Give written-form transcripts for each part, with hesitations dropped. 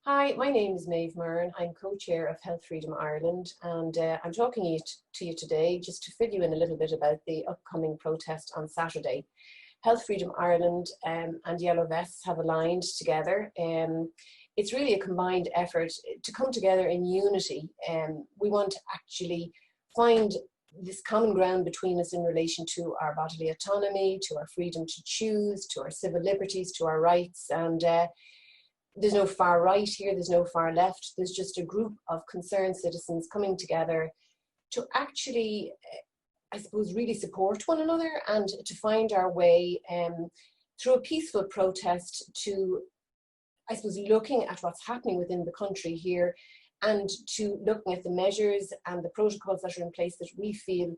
Hi, my name is Maeve Myrne. I'm co-chair of Health Freedom Ireland, and I'm talking to you today just to fill you in a little bit about the upcoming protest on Saturday. Health Freedom Ireland and Yellow Vests have aligned together. It's really a combined effort to come together in unity. We want to actually find this common ground between us in relation to our bodily autonomy, to our freedom to choose, to our civil liberties, to our rights, and there's no far right here, there's no far left, there's just a group of concerned citizens coming together to actually, I suppose, really support one another and to find our way through a peaceful protest to, I suppose, looking at what's happening within the country here and to looking at the measures and the protocols that are in place that we feel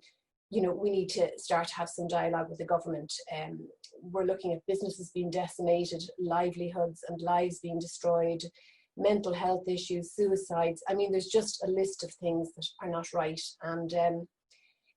we need to start to have some dialogue with the government. We're looking at businesses being decimated, livelihoods and lives being destroyed, mental health issues, suicides. I mean, there's just a list of things that are not right. And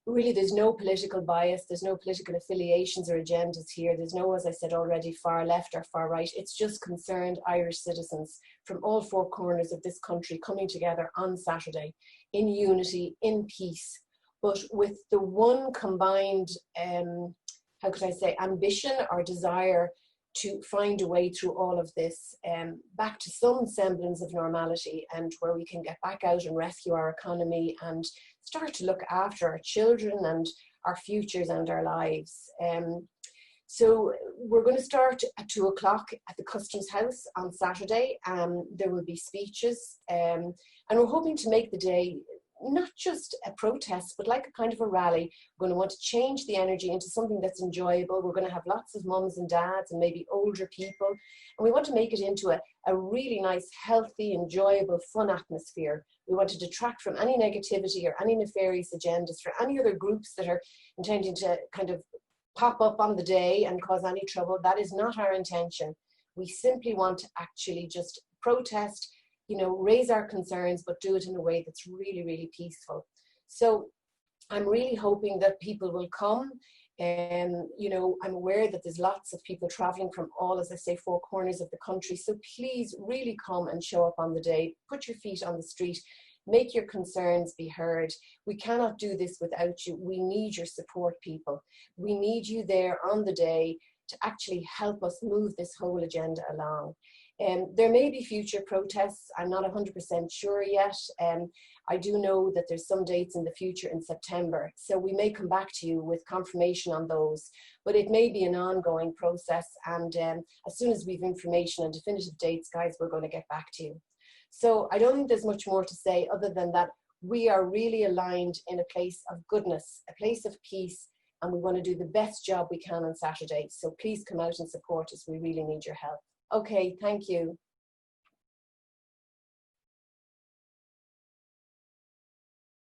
really, there's no political bias, there's no political affiliations or agendas here. There's no, as I said already, far left or far right. It's just concerned Irish citizens from all four corners of this country coming together on Saturday in unity, in peace, but with the one combined, how could I say, ambition or desire to find a way through all of this back to some semblance of normality, and where we can get back out and rescue our economy and start to look after our children and our futures and our lives. So we're going to start at 2 o'clock at the Customs House on Saturday. There will be speeches, and we're hoping to make the day not just a protest, but like a kind of a rally. We're going to want to change the energy into something that's enjoyable. We're going to have lots of mums and dads and maybe older people. And we want to make it into a really nice, healthy, enjoyable, fun atmosphere. We want to detract from any negativity or any nefarious agendas for any other groups that are intending to kind of pop up on the day and cause any trouble. That is not our intention. We simply want to actually just protest, raise our concerns, but do it in a way that's really, really peaceful. So I'm really hoping that people will come. I'm aware that there's lots of people traveling from all, as I say, four corners of the country. So please really come and show up on the day. Put your feet on the street. Make your concerns be heard. We cannot do this without you. We need your support, people. We need you there on the day to actually help us move this whole agenda along. There may be future protests. I'm not 100% sure yet. I do know that there's some dates in the future in September, so we may come back to you with confirmation on those, but it may be an ongoing process, and as soon as we've information and definitive dates, guys, we're going to get back to you. So I don't think there's much more to say other than that we are really aligned in a place of goodness, a place of peace, and we want to do the best job we can on Saturday. So please come out and support us. We really need your help. Okay, thank you.